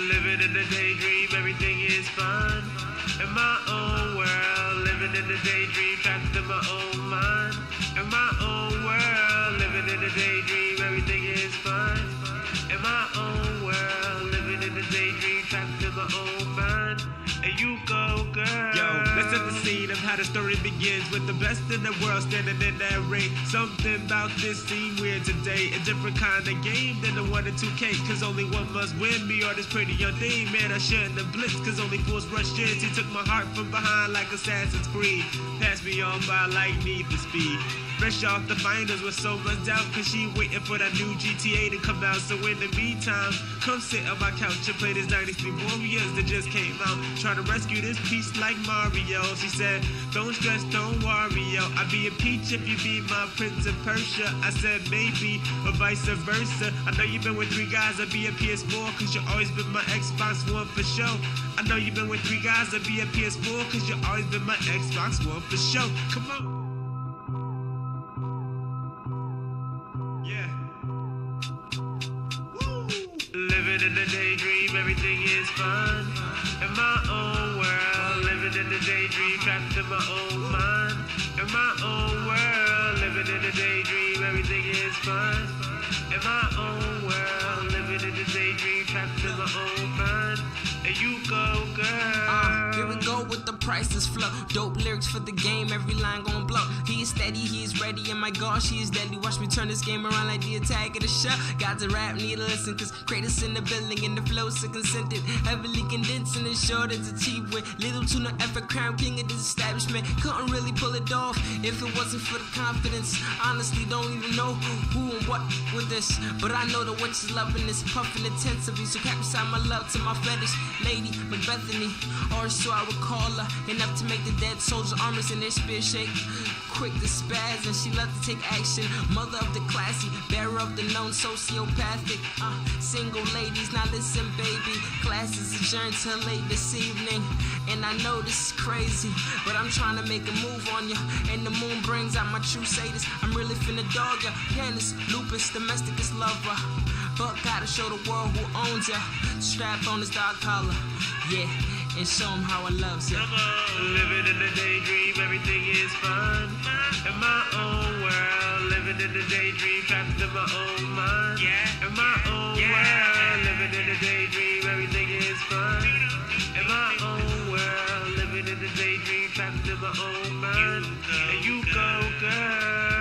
Living in the daydream, everything is fun. In my own world, living in the daydream, trapped in my own mind. In my own world, living in the daydream, everything is fun. In my own world, living in the daydream, trapped in my own mind. And you go, girl. Yo, let's set the scene of how the story begins with the best in the world standing in that ring. Something about this scene weird today. A different kind of game than the 1 and 2K. Cause only one must win me or this pretty young thing. Man, I shouldn't have blitzed cause only fools rush in. He took my heart from behind like Assassin's Creed. Passed me on by like Need for Speed. Fresh off the binders with so much doubt cause she waiting for that new GTA to come out. So in the meantime, come sit on my couch and play this 93 Warriors that just came out. Try to rescue this piece like Mario. She said, don't stress, don't worry, yo. I'll be a peach if you be my Prince of Persia. I said maybe, or vice versa. I know you've been with 3 guys, I'll be a PS4 cause you always been my Xbox One for show. I know you've been with 3 guys, I'll be a PS4 cause you always been my Xbox One for show. Come on. Living in the daydream, everything is fun. In my own world, living in the daydream, trapped in my own mind. In my own world, living in the daydream, everything is fun. In my own world, living in the daydream, trapped in my own mind. And you go, girl. Here we go with the priceless flow. Dope lyrics for the game, every line gon' blow. He is steady, he is ready, and my gosh, he is deadly. Watch me turn this game around like the attack of the show. Got to rap, need to listen, cause greatest in the building, and the flow so consented. Heavily condensed and short as a cheap with little to no effort, crown king of this establishment. Couldn't really pull it off if it wasn't for the confidence. Honestly, don't even know who and what with this. But I know the witch is loving this, puffing intensively. So capture my love to my fetish lady, McBethany, or so I would call her. Enough to make the dead soldiers' armors in their spear shake. Quick to spaz and she loved to take action. Mother of the classy, bearer of the known sociopathic. Single ladies, now listen baby. Classes adjourned till late this evening. And I know this is crazy, but I'm trying to make a move on ya. And the moon brings out my true sadist. I'm really finna dog ya. Pianist, lupus, domesticist lover. But gotta show the world who owns ya. Strap on his dog collar, yeah, and show him how I loves ya. Living in the daydream, everything is fun. In my own world, living in the daydream, trapped in my own mind. In my own world, living in the daydream, everything is fun. In my own world, living in the daydream, trapped in my own mind. And you go, girl.